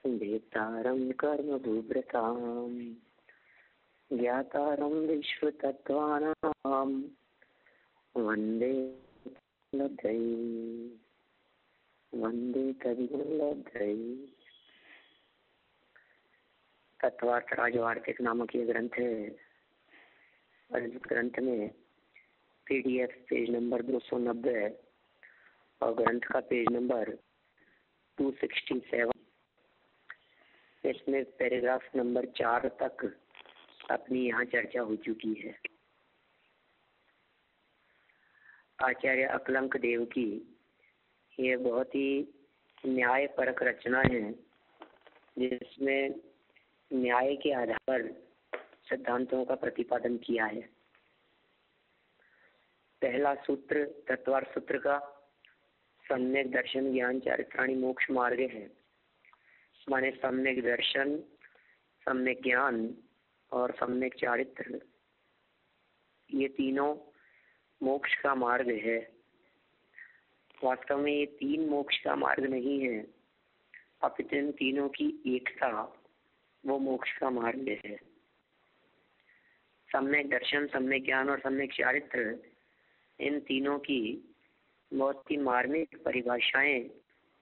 वेत्तारं कर्मभूभृतां ज्ञातारं विश्वतत्त्वानां वन्दे कविवल्लभै। तत्वार्थ राजवार्तिक नामक ये ग्रंथ है और इस ग्रंथ में PDF पेज नंबर 290 और ग्रंथ का पेज नंबर 267, इसमें पैराग्राफ नंबर 4 तक अपनी यहाँ चर्चा हो चुकी है। आचार्य अकलंक देव की ये बहुत ही न्यायपरक रचना है, जिसमें न्याय के आधार पर सिद्धांतों का प्रतिपादन किया है। पहला सूत्र तत्वार्थ सूत्र का सम्यक दर्शन ज्ञान चारित्राणि मोक्ष मार्ग है। माने सम्यक दर्शन, सम्यक ज्ञान और सम्यक चारित्र, ये तीनों मोक्ष का मार्ग है। वास्तव में ये तीन मोक्ष का मार्ग नहीं है, अपितु इन तीनों की एकता वो मोक्ष का मार्ग है। सम्यक दर्शन, सम्यक ज्ञान और सम्यक चारित्र, इन तीनों की बहुत ही मार्मिक परिभाषाएं,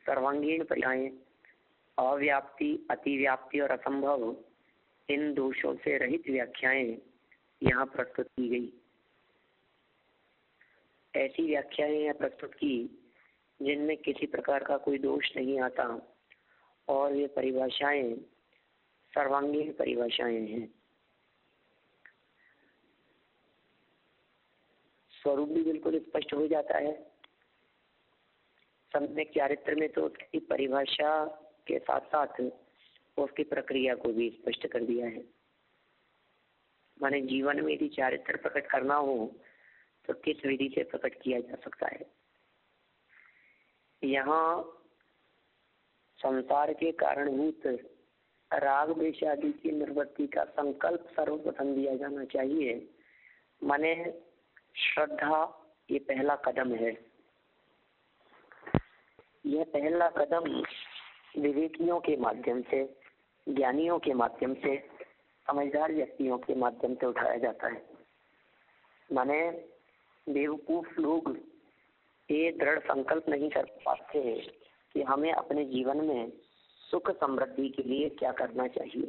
सर्वांगीण परिभाषाएं, अव्याप्ति, अतिव्याप्ति और असंभव, इन दोषों से रहित व्याख्याएं यहाँ प्रस्तुत की गई। ऐसी व्याख्याएं यहाँ प्रस्तुत की जिनमें किसी प्रकार का कोई दोष नहीं आता और ये परिभाषाएं सर्वांगीण परिभाषाएं हैं। स्वरूप भी बिल्कुल स्पष्ट हो जाता है। सम्यक चारित्र में तो उसकी परिभाषा के साथ साथ उसकी प्रक्रिया को भी स्पष्ट कर दिया है। माने जीवन में यदि चारित्र प्रकट करना हो तो किस विधि से प्रकट किया जा सकता है। यहाँ संसार के कारणभूत राग द्वेष आदि की निवृत्ति का संकल्प सर्वप्रथम दिया जाना चाहिए। माने श्रद्धा ये पहला कदम है। यह पहला कदम विवेकियों के माध्यम से, ज्ञानियों के माध्यम से, समझदार व्यक्तियों के माध्यम से उठाया जाता है। माने बेवकूफ लोग ये दृढ़ संकल्प नहीं कर पाते कि हमें अपने जीवन में सुख समृद्धि के लिए क्या करना चाहिए।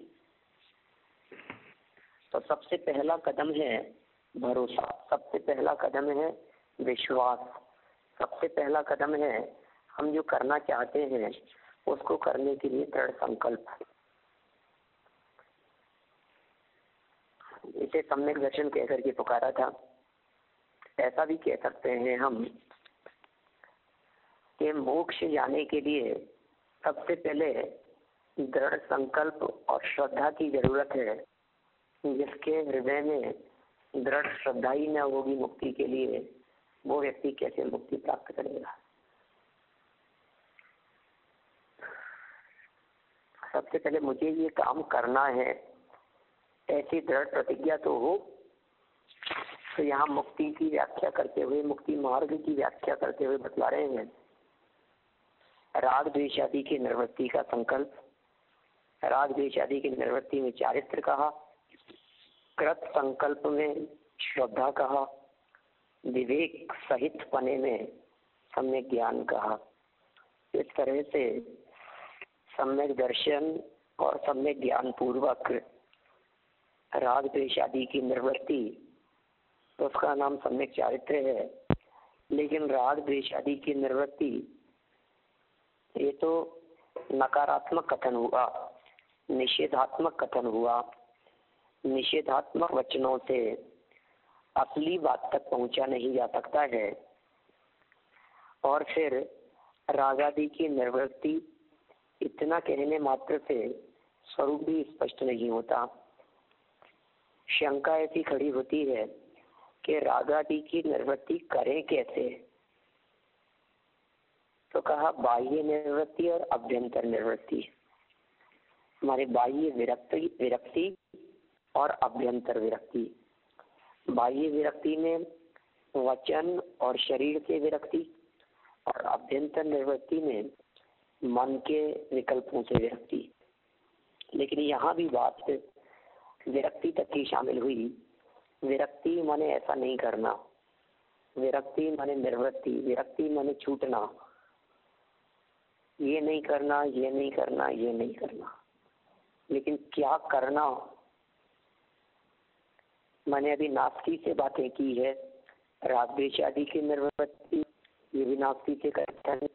तो सबसे पहला कदम है भरोसा, सबसे पहला कदम है विश्वास, सबसे पहला कदम है हम जो करना चाहते हैं उसको करने के लिए दृढ़ संकल्प। इसे सम्यक दर्शन कहकर के पुकारा था। ऐसा भी कह सकते हैं हम कि मोक्ष जाने के लिए सबसे पहले दृढ़ संकल्प और श्रद्धा की जरूरत है। जिसके हृदय में दृढ़ श्रद्धा ही न होगी मुक्ति के लिए, वो व्यक्ति कैसे मुक्ति प्राप्त करेगा। सबसे पहले मुझे ये काम करना है, ऐसी दृढ़ प्रतिज्ञा तो हो। तो यहाँ मुक्ति की व्याख्या करते हुए, मुक्ति मार्ग की व्याख्या करते हुए बतला रहे हैं राग द्वेष आदि की निवृत्ति का संकल्प। राग द्वेष आदि की निवृत्ति में चारित्र कहा, कृत संकल्प में श्रद्धा कहा, विवेक सहित पने में सम्यक ज्ञान कहा। इस तरह से सम्यक दर्शन और सम्यक ज्ञान पूर्वक राग द्वेष आदि की निवृत्ति, तो उसका नाम सम्यक चारित्र है। लेकिन राग द्वेष आदि की निवृत्ति ये तो नकारात्मक कथन हुआ, निषेधात्मक कथन हुआ। निषेधात्मक वचनों से असली बात तक पहुंचा नहीं जा सकता है। और फिर राग आदि की निवृत्ति इतना कहने मात्र से स्वरूप भी स्पष्ट नहीं होता। शंका ऐसी खड़ी होती है कि राग आदि की निवृत्ति करें कैसे। तो कहा बाह्य निवृत्ति और अभ्यंतर निवृत्ति। हमारे बाह्य विरक्ति और अभ्यंतर विरक्ति। बाह्य विरक्ति में वचन और शरीर से विरक्ति, और अभ्यंतर निवृत्ति में मन के विकल्पों से विरक्ति। लेकिन यहाँ भी बात विरक्ति तक ही शामिल हुई। विरक्ति माने ऐसा नहीं करना, विरक्ति माने निर्वृत्ति, विरक्ति माने छूटना, ये नहीं करना, ये नहीं करना, ये नहीं करना। लेकिन क्या करना, मैंने अभी नास्ति से बातें की है, राग द्वेष आदि की निर्वृत्ति, ये भी नास्ति से कथन,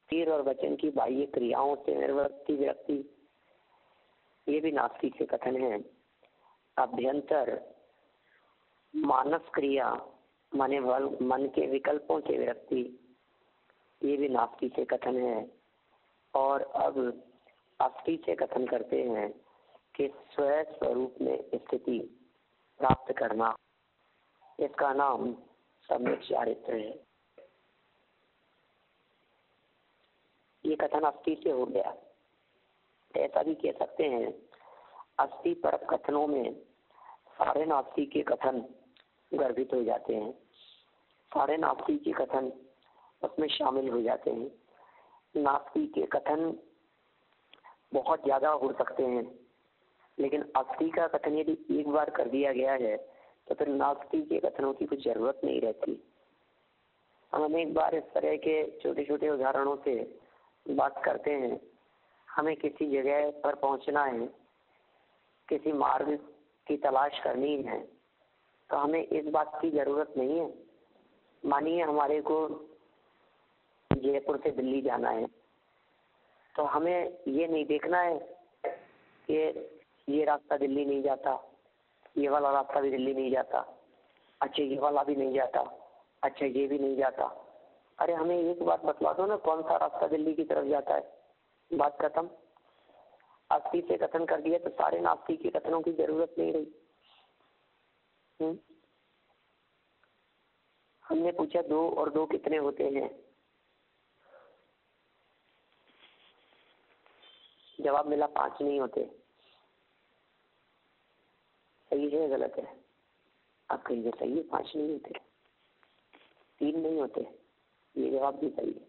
तीर और वचन की बाह्य क्रियाओं से निर्वृत्ति विरक्ति, ये भी नास्ति से कथन है। अभ्यंतर मानस क्रिया माने मन के विकल्पों से विरक्ति, ये भी नास्ति से कथन है। और अब अस्थि से कथन करते हैं कि स्व स्वरूप में स्थिति प्राप्त करना, इसका नाम सम्यक चारित्र है। ये कथन अस्थि से हो गया। ऐसा भी कह सकते हैं, अस्थि पर कथनों में सारे नास्ति के कथन गर्भित हो जाते हैं, सारे नास्ति के कथन उसमें शामिल हो जाते हैं। नास्ति के कथन बहुत ज्यादा हो सकते हैं, लेकिन अस्थि का कथन यदि एक बार कर दिया गया है तो फिर नास्ति के कथनों की कुछ जरूरत नहीं रहती। हम एक बार इस तरह के छोटे छोटे उदाहरणों से बात करते हैं। हमें किसी जगह पर पहुंचना है, किसी मार्ग की तलाश करनी है, तो हमें इस बात की जरूरत नहीं है, मानिए हमारे को जयपुर से दिल्ली जाना है, तो हमें ये नहीं देखना है कि ये रास्ता दिल्ली नहीं जाता, ये वाला रास्ता भी दिल्ली नहीं जाता, अच्छा ये वाला भी नहीं जाता, अच्छा ये भी नहीं जाता। अरे हमें एक बात बतला दो ना, कौन सा रास्ता दिल्ली की तरफ जाता है, बात खत्म। अस्थि से कथन कर दिया तो सारे नास्ति के कथनों की जरूरत नहीं रही। हमने पूछा 2 और 2 कितने होते हैं, जवाब मिला 5 नहीं होते। सही है गलत है? आप कहिए सही है, 5 नहीं होते, 3 नहीं होते, ये जवाब भी सही है।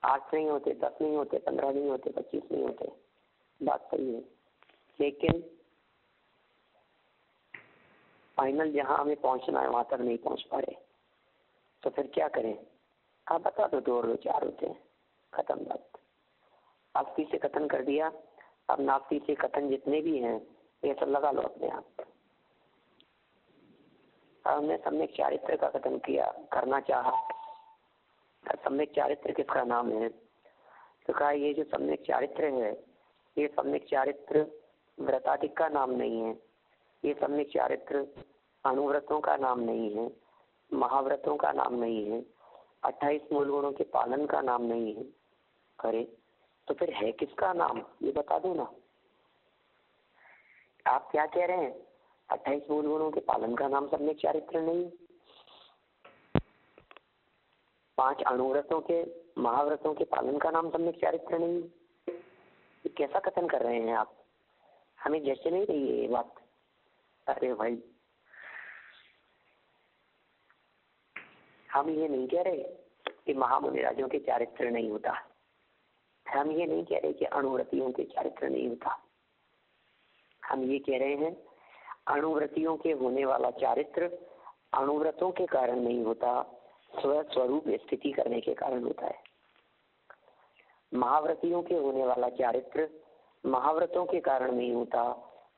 8 नहीं होते, 10 नहीं होते, 15 नहीं होते, 25 नहीं होते, बात सही है। लेकिन फाइनल जहां हमें पहुंचना है वहां तक नहीं पहुंच पा रहे, तो फिर क्या करें? आप बता दो 2 और 2 4 होते हैं, खत्म बात। अस्थि से कथन कर दिया, अब नास्ति से कथन जितने भी हैं ये सब लगा लो अपने आप। हमने सम्यक चारित्र का कथन किया, करना चाहा। सम्यक चारित्र किसका नाम है? तो कहा ये जो सम्यक चारित्र है, ये सम्यक चारित्र व्रताधिक का नाम नहीं है, ये सम्यक चारित्र अनुव्रतों का नाम नहीं है, महाव्रतों का नाम नहीं है, 28 मूल गुणों के पालन का नाम नहीं है। अरे तो फिर है किसका नाम, ये बता दो ना। आप क्या कह रहे हैं? 28 मूल गुणों के पालन का नाम सम्यक चारित्र नहीं, 5 अनुव्रतों के महाव्रतों के पालन का नाम सम्यक चारित्र नहीं। ये कैसा कथन कर रहे हैं आप? हमें जैसे नहीं रही है ये बात। अरे भाई, हम ये नहीं कह रहे कि महामुनि राजों के चारित्र नहीं होता, हम ये नहीं कह रहे कि अणुव्रतियों के चारित्र नहीं होता। हम ये कह रहे हैं अणुव्रतियों के होने वाला चारित्र अणुव्रतों के कारण नहीं होता, स्वस्वरूप स्थिति करने के कारण होता है। महाव्रतियों के होने वाला चारित्र महाव्रतों के कारण नहीं होता,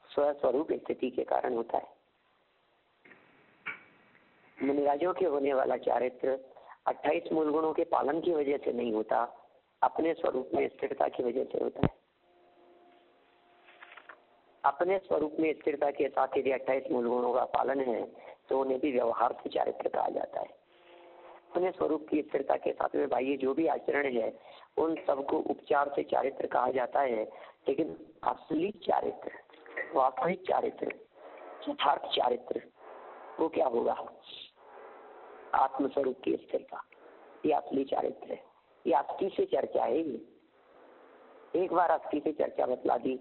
स्वस्वरूप स्थिति के कारण होता है। मुनिराजों के होने वाला चारित्र 28 मूल गुणों के पालन की वजह से नहीं होता, अपने स्वरूप में स्थिरता की वजह से होता है। अपने स्वरूप में स्थिरता के साथ यदि 28 मूल गुणों का पालन है तो उन्हें भी व्यवहार से चारित्र कहा जाता है। अपने स्वरूप की स्थिरता के साथ में बाह्य जो भी आचरण है उन सबको उपचार से चारित्र कहा जाता है। लेकिन असली चारित्र, वास्तविक चारित्र, यथार्थ चारित्र वो क्या होगा? आत्मस्वरूप की स्थिरता, ये असली चारित्र है। ये अस्थि से चर्चा है। एक बार अस्थि से चर्चा बतला दी,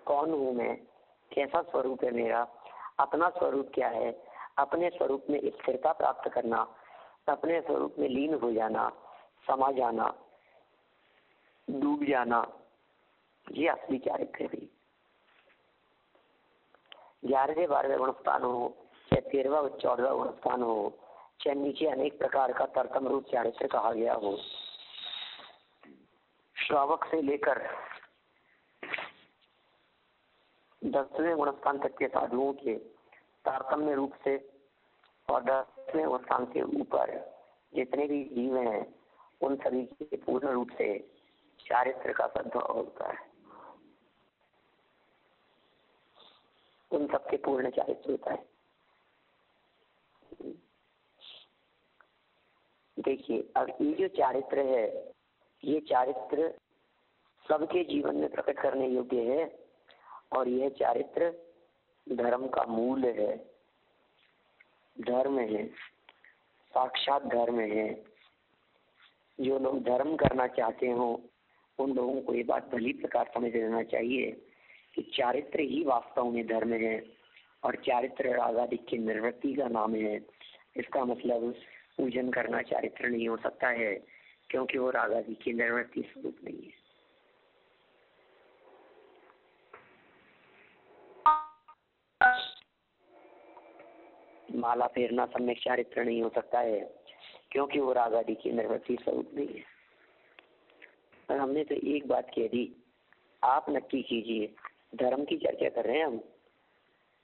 कौन हूं मैं, कैसा स्वरूप है मेरा, अपना स्वरूप क्या है, अपने स्वरूप में स्थिरता प्राप्त करना, अपने स्वरूप में लीन हो जाना, समा जाना, डूब जाना, ये असली चारित्र है भी। 11वें 12वें गुण स्थान हो, चाहे 13वां 14वां गुण स्थान हो, चाहे नीचे अनेक प्रकार का तरतम रूप चारित्र कहा गया हो, श्रावक से लेकर 10वें गुण स्थान तक के साधुओं के तारतम्य रूप से और 10वें गुण स्थान से ऊपर जितने भी जीव हैं उन सभी के पूर्ण रूप से चारित्र का सद्भाव होता है, उन सबके पूर्ण चारित्र होता है। देखिए, अब ये जो चारित्र है, ये चारित्र सबके जीवन में प्रकट करने योग्य है और यह चारित्र धर्म का मूल है, धर्म है, साक्षात धर्म है। जो लोग धर्म करना चाहते हो उन लोगों को ये बात भली प्रकार समझ लेना चाहिए कि चारित्र ही वास्तव में धर्म है और चारित्र रागादि की निर्वृत्ति का नाम है। इसका मतलब पूजन करना चारित्र नहीं हो सकता है, क्योंकि वो रागादि की निर्वृत्ति स्वरूप नहीं है। माला फेरना सम्यक चारित्र नहीं हो सकता है, क्योंकि वो रागादि की निर्वृत्ति स्वरूप नहीं है। और हमने तो एक बात कह दी, आप नक्की कीजिए, धर्म की चर्चा कर रहे हैं हम।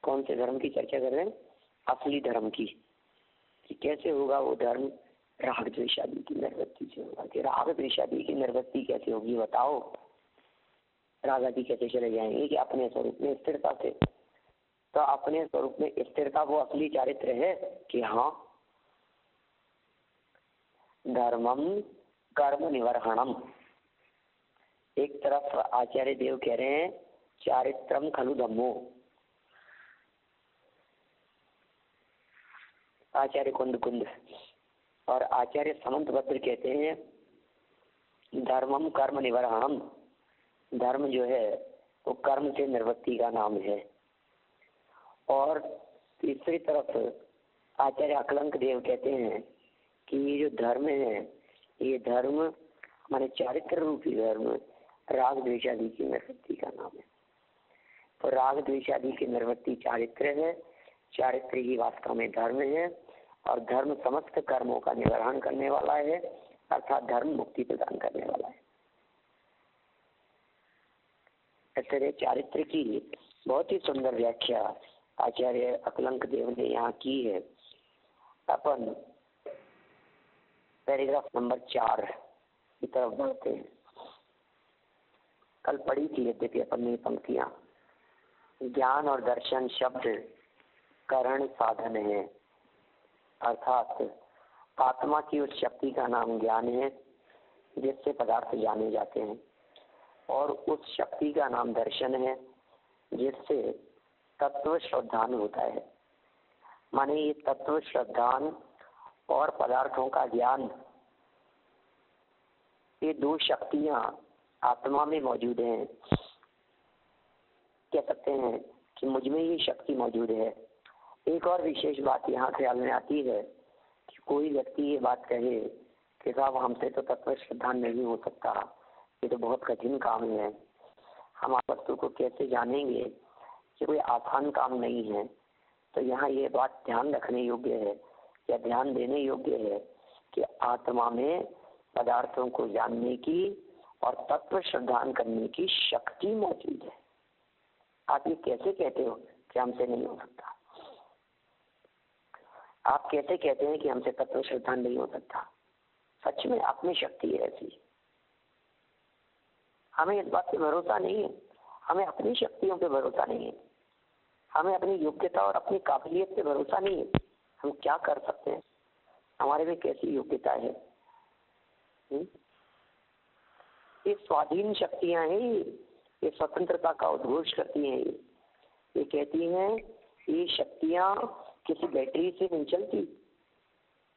कौन से धर्म की चर्चा कर रहे हैं? असली धर्म की। कि कैसे होगा वो धर्म? राग द्वेषादि की निर्वृत्ति से होगा। कि राग द्वेषादि की निर्वृत्ति कैसे होगी बताओ? राग आदि कैसे चले जाएंगे? कि अपने स्वरूप में स्थिरता से। तो अपने स्वरूप में स्थिरता वो असली चारित्र है कि हाँ, धर्मम कर्म निवर्हणम। एक तरफ आचार्य देव कह रहे हैं चारित्रम खलु धम्मो, आचार्य कुंद कुंद, और आचार्य समंत भद्र कहते हैं धर्मम कर्म निवर्हणम। धर्म जो है वो कर्म से निवृत्ति का नाम है। और तीसरी तरफ आचार्य अकलंक देव कहते हैं कि ये जो धर्म है, ये धर्म माने चारित्र रूपी धर्म राग द्वेषादि की निवृत्ति का नाम है। तो राग द्वेषादि की निवृत्ति चारित्र है, चारित्र ही वास्तव में धर्म है, और धर्म समस्त कर्मों का निवारण करने वाला है, अर्थात धर्म मुक्ति प्रदान करने वाला है। ऐसे चारित्र की बहुत ही सुंदर व्याख्या आचार्य अकलंक देव ने यहाँ की है। अपन पैराग्राफ नंबर 4 की तरफ बढ़ते हैं। कल पढ़ी थी यद्यपि अपन ने पंक्तियां। ज्ञान और दर्शन शब्द करण साधन है, अर्थात आत्मा की उस शक्ति का नाम ज्ञान है जिससे पदार्थ जाने जाते हैं, और उस शक्ति का नाम दर्शन है जिससे तत्व श्रद्धान होता है। माने ये तत्व श्रद्धान और पदार्थों का ज्ञान, ये दो शक्तियां आत्मा में मौजूद हैं। कह सकते हैं कि मुझ में ये शक्ति मौजूद है। एक और विशेष बात यहाँ ख्याल में आती है कि कोई व्यक्ति ये बात कहे कि साहब हमसे तो तत्व श्रद्धान नहीं हो सकता, ये तो बहुत कठिन काम है, हम आप वस्तु को कैसे जानेंगे, ये कोई आसान काम नहीं है। तो यहाँ ये बात ध्यान रखने योग्य है या ध्यान देने योग्य है कि आत्मा में पदार्थों को जानने की और तत्व श्रद्धान करने की शक्ति मौजूद है। आप ये कैसे कहते हो कि हमसे नहीं हो सकता? आप कैसे कहते हैं कि हमसे तत्व श्रद्धान नहीं हो सकता? सच में आप में शक्ति है ऐसी। हमें इस बात पे भरोसा नहीं है, हमें अपनी शक्तियों पे भरोसा नहीं है, हमें अपनी योग्यता और अपनी काबिलियत पे भरोसा नहीं है। हम क्या कर सकते हैं, हमारे में कैसी योग्यता है? ये स्वाधीन शक्तियां हैं, ये स्वतंत्रता का उद्घोष करती हैं। ये कहती हैं ये शक्तियां किसी बैटरी से नहीं चलती,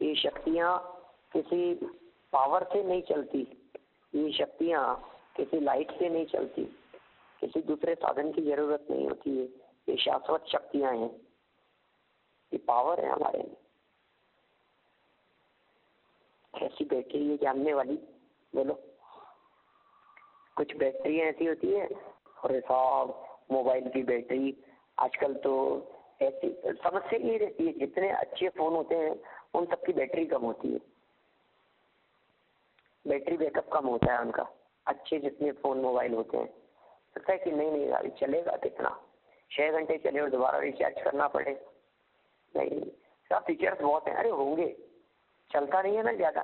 ये शक्तियां किसी पावर से नहीं चलती, ये शक्तियां किसी लाइट से नहीं चलती, किसी दूसरे साधन की जरूरत नहीं होती है। ये शाश्वत शक्तियां हैं, ये पावर है हमारे में। कैसी बैटरी है जानने वाली? बोलो। कुछ बैटरियाँ ऐसी होती है, और साहब मोबाइल की बैटरी आजकल तो ऐसी समस्या ये रहती है, जितने अच्छे फोन होते हैं उन सबकी बैटरी कम होती है, बैटरी बैकअप कम होता है उनका। अच्छे जितने फोन मोबाइल होते हैं, लगता है कि नहीं गाड़ी चलेगा कितना, 6 घंटे चले और दोबारा रिचार्ज करना पड़े। नहीं, सब फीचर्स बहुत हैं। अरे होंगे, चलता नहीं है ना ज़्यादा,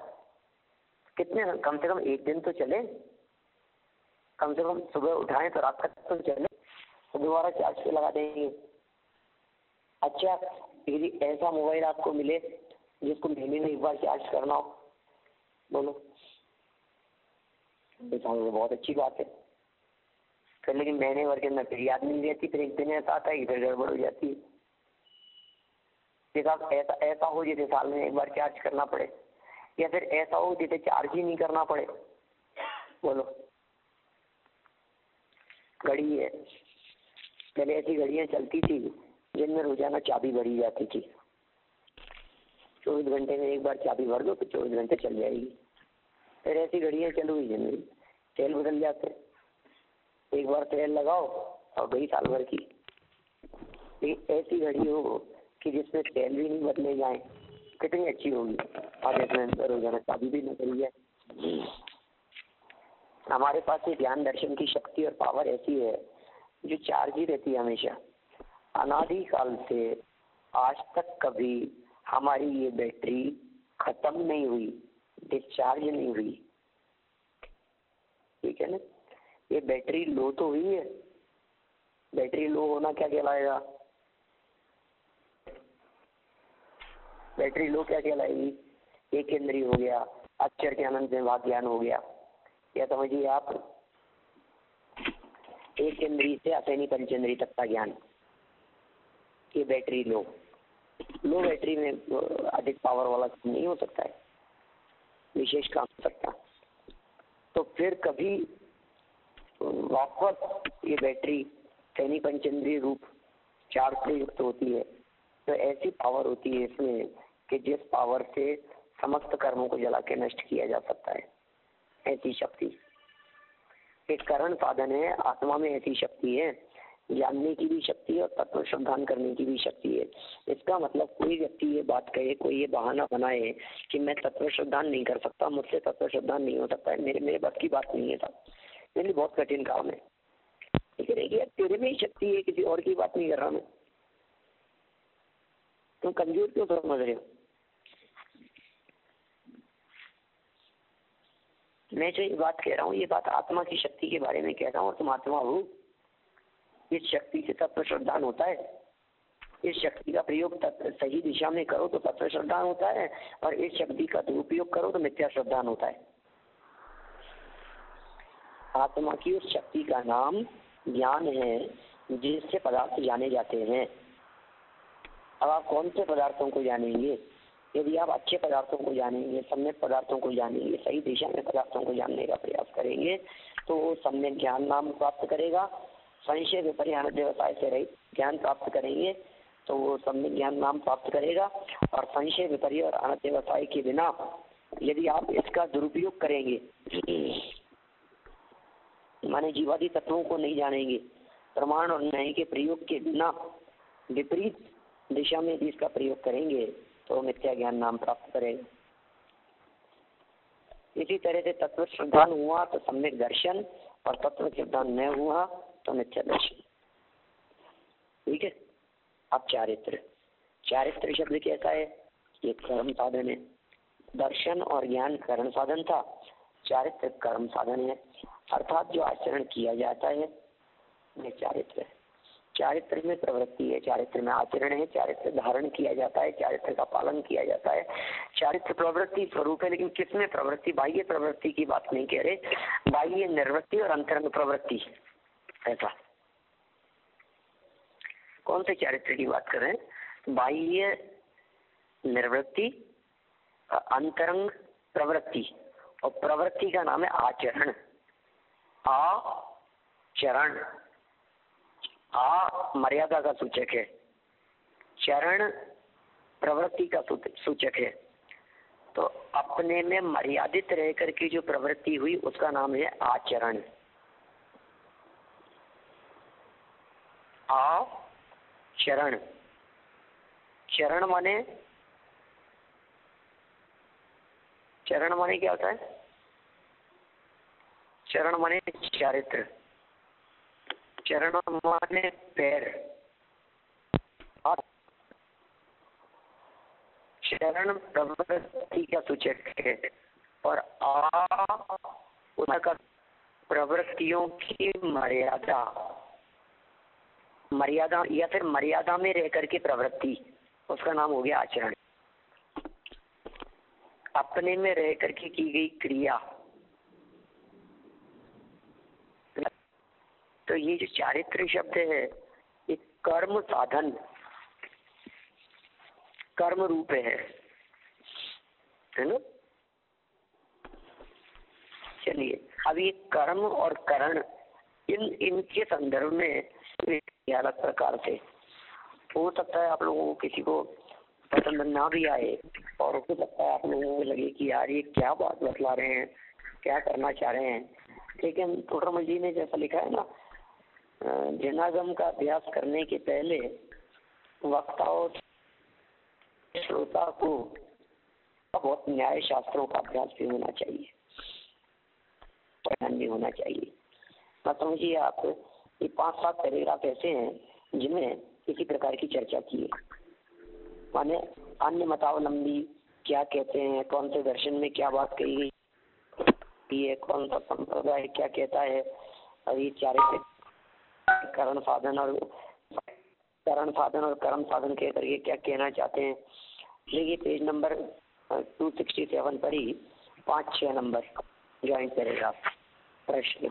कितने कम से कम 1 दिन तो चले, कम से कम सुबह उठाएं तो रात तक तो चले, तो दोबारा चार्ज पे लगा देंगे। अच्छा, यदि ऐसा मोबाइल आपको मिले जिसको महीने में 1 बार चार्ज करना हो, बोलो, तो बहुत अच्छी बात है। फिर लेकिन महीने भर के अंदर फिर याद नहीं रहती, फिर एक दिन ऐसा आता है कि फिर गड़बड़ हो जाती है। जैसा ऐसा हो जैसे साल में 1 बार चार्ज करना पड़े, या फिर ऐसा हो जैसे चार्ज ही नहीं करना पड़े। बोलो, घड़ी है, पहले ऐसी घड़ियां चलती थी जिनमें रोजाना चाबी भरी जाती थी, 24 घंटे में 1 बार चाबी भर दो तो 24 घंटे चल जाएगी। फिर ऐसी घड़ियां चल हुई जिनमें तेल बदल जाते, 1 बार तेल लगाओ और गई साल भर की। ऐसी घड़ी हो कि जिसमें तेल भी नहीं बदले जाए, कितनी अच्छी होगी। और इसमें रोजाना चाबी भी न करी जाए। हमारे पास ये ज्ञान दर्शन की शक्ति और पावर ऐसी है जो चार्ज ही रहती है हमेशा। अनादि काल से आज तक कभी हमारी ये बैटरी खत्म नहीं हुई, डिस्चार्ज नहीं हुई। ठीक है ना, ये बैटरी लो तो हुई है। बैटरी लो होना क्या कहलाएगा? बैटरी लो क्या कहलाएगी? एक इंद्रिय हो गया, अक्षर के अनंत में भाग ज्ञान हो गया, या समझिए आप एक इंद्रिय से असैनी पंचेंद्रिय तक का ज्ञान, ये बैटरी लो बैटरी में अधिक पावर वाला नहीं हो सकता है, विशेष काम हो सकता। तो फिर कभी वापस ये बैटरी सैनी पंचेंद्रिय रूप चार्ज से युक्त होती है, तो ऐसी पावर होती है इसमें कि जिस पावर से समस्त कर्मों को जला के नष्ट किया जा सकता है। ऐसी शक्ति एक करण साधन है। आत्मा में ऐसी शक्ति है, जानने की भी शक्ति है और तत्व श्रद्धान करने की भी शक्ति है। इसका मतलब कोई व्यक्ति ये बात कहे, कोई ये बहाना बनाए कि मैं तत्व श्रद्धान नहीं कर सकता, मुझसे तत्व श्रद्धान नहीं हो सकता है, मेरे बस की बात नहीं है साहब, मेरे लिए बहुत कठिन काम है। लेकिन देखिए, तेरे में ही शक्ति है, किसी और की बात नहीं कर रहा मैं। तुम कमजोर क्यों समझ रहे हो? मैं जो ये बात कह रहा हूँ, ये बात आत्मा की शक्ति के बारे में कह रहा हूँ। तुम आत्मा हो, इस शक्ति से तत्व श्रद्धान होता है। इस शक्ति का प्रयोग सही दिशा में करो तो तत्व श्रद्धान होता है, और इस शक्ति का दुरुपयोग करो तो मिथ्या श्रद्धान होता है। आत्मा की उस शक्ति का नाम ज्ञान है जिससे पदार्थ जाने जाते हैं। अब आप कौन से पदार्थों को जानेंगे? यदि आप अच्छे पदार्थों को जानेंगे, सम्यक पदार्थों को जानेंगे, सही दिशा में पदार्थों को जानने का प्रयास करेंगे, तो वो सम्यक ज्ञान नाम प्राप्त करेगा। संशय विपर्य व्यवसाय से रहित ज्ञान प्राप्त करेंगे तो वो सम्यक ज्ञान नाम प्राप्त करेगा। और संशय विपर्य और अनंत व्यवसाय के बिना यदि आप इसका दुरुपयोग करेंगे, माने जीवादि तत्वों को नहीं जानेंगे, प्रमाण और न्याय के प्रयोग के बिना विपरीत दिशा में यदि इसका प्रयोग करेंगे तो मिथ्या ज्ञान नाम प्राप्त करेगा। इसी तरह से तत्व श्रद्धान हुआ तो सम्यक दर्शन, और तत्व श्रद्धान न हुआ तो मिथ्या दर्शन। ठीक है। अब चारित्र शब्द कैसा है? ये कर्म साधन है। दर्शन और ज्ञान कर्म साधन था, चारित्र कर्म साधन है, अर्थात जो आचरण किया जाता है वह चारित्र है। चारित्र में प्रवृत्ति है, चारित्र में आचरण है, चारित्र धारण किया जाता है, चारित्र का पालन किया जाता है। चारित्र प्रवृत्ति स्वरूप है, लेकिन किसमें प्रवृत्ति? बाह्य प्रवृत्ति की बात नहीं कह रहे, बाह्य निर्वृत्ति और अंतरंग प्रवृत्ति। ऐसा कौन से चारित्र की बात कर रहे हैं? बाह्य निर्वृत्ति, अंतरंग प्रवृत्ति, और प्रवृत्ति का नाम है आचरण। आचरण, आ मर्यादा का सूचक है, चरण प्रवृत्ति का सूचक है। तो अपने में मर्यादित रह करके जो प्रवृत्ति हुई उसका नाम है आचरण। आचरण। चरण माने क्या होता है? चरण माने चारित्र, चरण माने पैर, चरण प्रवृत्ति का सूचक है और का प्रवृत्तियों की मर्यादा या फिर मर्यादा में रह करके प्रवृत्ति, उसका नाम हो गया आचरण। अपने में रह करके की गई क्रिया। तो ये जो चारित्र शब्द है ये कर्म साधन, कर्म रूप है ना। चलिए, अब ये कर्म और करण इनके संदर्भ में अलग प्रकार से हो सकता है आप लोगों को किसी को पसंद ना भी आए, और हो सकता है आप लोगों को लगे कि यार ये क्या बात बतला रहे हैं, क्या करना चाह रहे हैं। लेकिन तोड़रमल जी ने जैसा लिखा है ना, जनागम का अभ्यास करने के पहले वक्ता और श्रोता को बहुत न्याय शास्त्रों का अभ्यास भी होना चाहिए, पढ़ना भी होना चाहिए। मैं समझिए आप ये 5-7 पैराग्राफ ऐसे हैं जिनमें किसी प्रकार की चर्चा की है, माने अन्य मतावलंबी क्या कहते हैं, कौन से दर्शन में क्या बात कही गई है, कौन सा संप्रदाय क्या कहता है, और ये चारित्र करण साधन और कर्म साधन कह करके क्या कहना चाहते हैं। देखिए पेज नंबर 267 पर ही 5-6 नंबर ज्वाइन करेगा प्रश्न,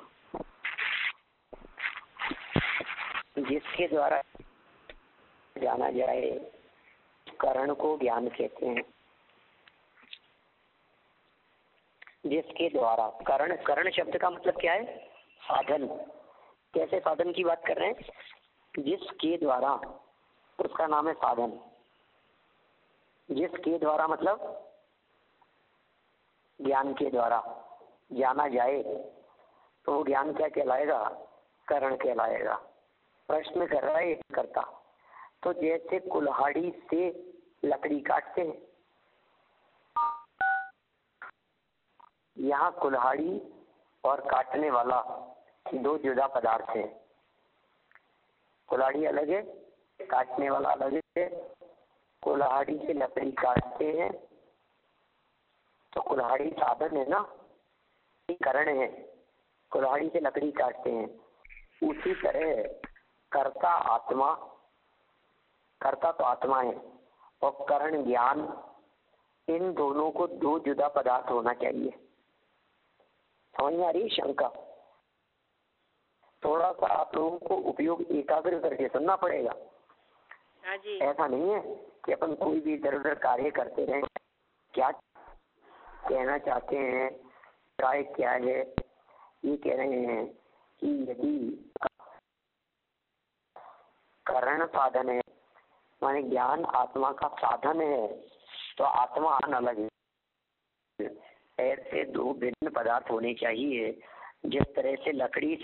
जिसके द्वारा जाना जाए करण को ज्ञान कहते हैं। जिसके द्वारा, करण शब्द का मतलब क्या है? साधन। कैसे साधन की बात कर रहे हैं? जिसके द्वारा, उसका नाम है साधन। जिसके द्वारा मतलब ज्ञान के द्वारा जाना जाए तो वो ज्ञान क्या कहलाएगा? करण कहलाएगा। प्रश्न कर रहा है करता, तो जैसे कुल्हाड़ी से लकड़ी काटते हैं, यहाँ कुल्हाड़ी और काटने वाला 2 जुदा पदार्थ है। कुल्हाड़ी अलग है, काटने वाला अलग है। कुल्हाड़ी से लकड़ी काटते हैं तो कुल्हाड़ी साधन है ना, करण है। कुल्हाड़ी से लकड़ी काटते हैं। उसी तरह कर्ता आत्मा, कर्ता तो आत्मा है, और करण ज्ञान, इन दोनों को 2 जुदा पदार्थ होना चाहिए। समझ में आ रही शंका? थोड़ा सा आप लोगों को उपयोग एकाग्र करके सुनना पड़ेगा। हाँ जी। ऐसा नहीं है कि अपन कोई भी इधर उधर कार्य करते रहें। क्या कहना चाहते हैं, राय क्या है? ये कह रहे हैं कि यदि करण साधन है, माने ज्ञान आत्मा का साधन है, तो आत्मा अलग है। ऐसे 2 भिन्न पदार्थ होने चाहिए। जिस तरह से लकड़ी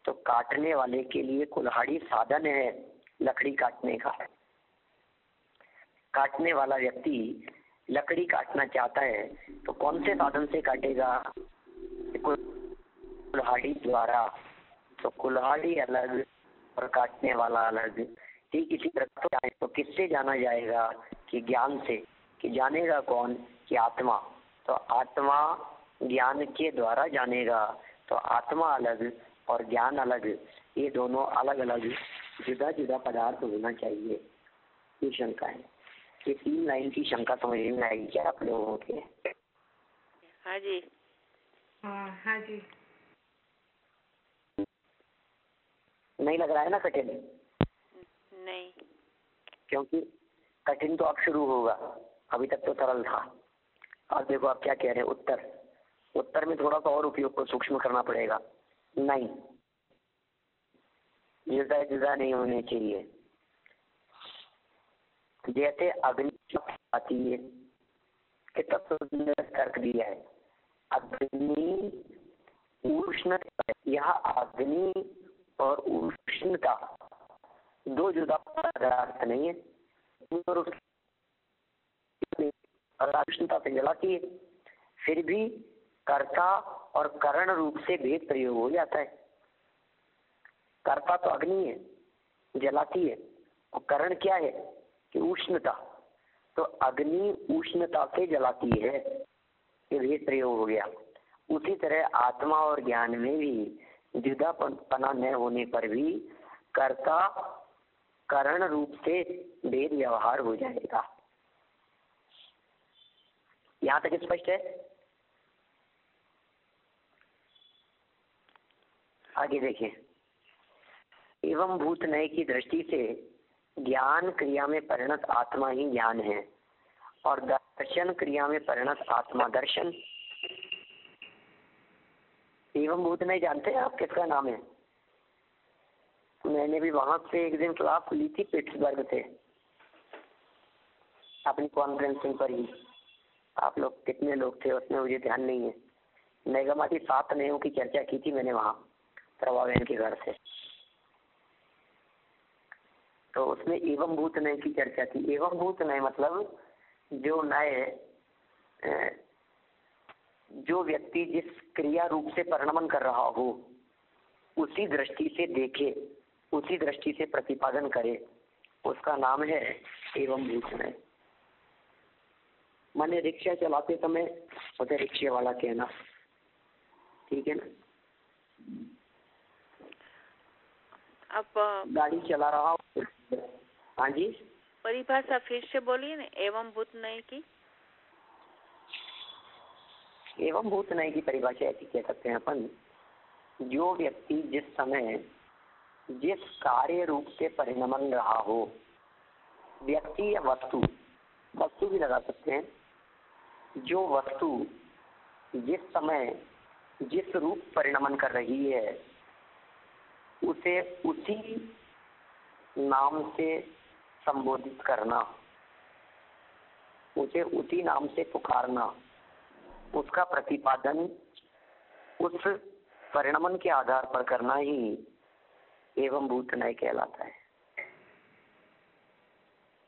तो काटने वाले के लिए कुल्हाड़ी साधन है लकड़ी काटने का। काटने वाला व्यक्ति लकड़ी काटना चाहता है तो कौन से साधन से काटेगा? कुल्हाड़ी द्वारा। तो कुल्हाड़ी अलग और काटने वाला अलग। ठीक इसी प्रकार तो किससे जाना जाएगा? कि ज्ञान से। कि जानेगा कौन? कि आत्मा। तो आत्मा ज्ञान के द्वारा जानेगा। तो आत्मा अलग और ज्ञान अलग, ये दोनों अलग अलग जुदा जुदा पदार्थ होना चाहिए। ये शंका है। ये 3 लाइन की शंका समझ में आएगी क्या आप लोगों के? हाँ जी। हाँ जी। नहीं लग रहा है ना कठिन? नहीं, क्योंकि कठिन तो अब शुरू होगा, अभी तक तो सरल था। अब देखो आप क्या कह रहे हैं। उत्तर में थोड़ा सा और उपयोग को सूक्ष्म करना पड़ेगा। नहीं, जुदा जुदा नहीं होने चाहिए। जैसे अग्नि आती है, कितना सुंदर तर्क दिया है। अग्नि उष्ण, यह अग्नि और उष्णता दो जुदा पदार्थ नहीं है, और उष्णता से जलाती है, फिर भी कर्ता और करण रूप से भेद प्रयोग हो जाता है। कर्ता तो अग्नि है, जलाती है, और करण क्या है कि उष्णता, तो अग्नि उष्णता से जलाती है, ये भेद प्रयोग हो गया। उसी तरह आत्मा और ज्ञान में भी जुदापना न होने पर भी कर्ता करण रूप से भेद व्यवहार हो जाएगा। यहां तक स्पष्ट है? आगे देखिए, एवं भूत नय की दृष्टि से ज्ञान क्रिया में परिणत आत्मा ही ज्ञान है, और दर्शन क्रिया में परिणत आत्मा दर्शन। एवं भूत नय जानते हैं आप किसका नाम है? मैंने भी वहां से एक दिन क्लास ली थी पिट्सबर्ग से, अपनी कॉन्फ्रेंसिंग पर ही। आप लोग कितने लोग थे उसमें मुझे ध्यान नहीं है। मेगामाती 7 नयों की चर्चा की थी मैंने वहां प्रभावेन के घर से, तो उसमें एवं भूत नय की चर्चा थी। एवं भूत नय मतलब जो नय, जो व्यक्ति जिस क्रिया रूप से परिणमन कर रहा हो उसी दृष्टि से देखे, उसी दृष्टि से प्रतिपादन करे, उसका नाम है एवं भूत नय। माने रिक्शा चलाते समय उसे रिक्शे वाला कहना, ठीक है ना। अब गाड़ी चला रहा हो, हाँ जी, परिभाषा फिर से बोलिए ना, एवं भूत नय की। एवं भूत नय की परिभाषा ऐसी कह सकते हैं अपन, जो व्यक्ति जिस समय जिस कार्य रूप से परिणमन रहा हो, व्यक्ति या वस्तु, वस्तु भी लगा सकते हैं, जो वस्तु जिस समय जिस रूप परिणमन कर रही है उसे उसी नाम से संबोधित करना, उसे उसी नाम से पुकारना, उसका प्रतिपादन उस परिणमन के आधार पर करना ही एवं भूत नय कहलाता है।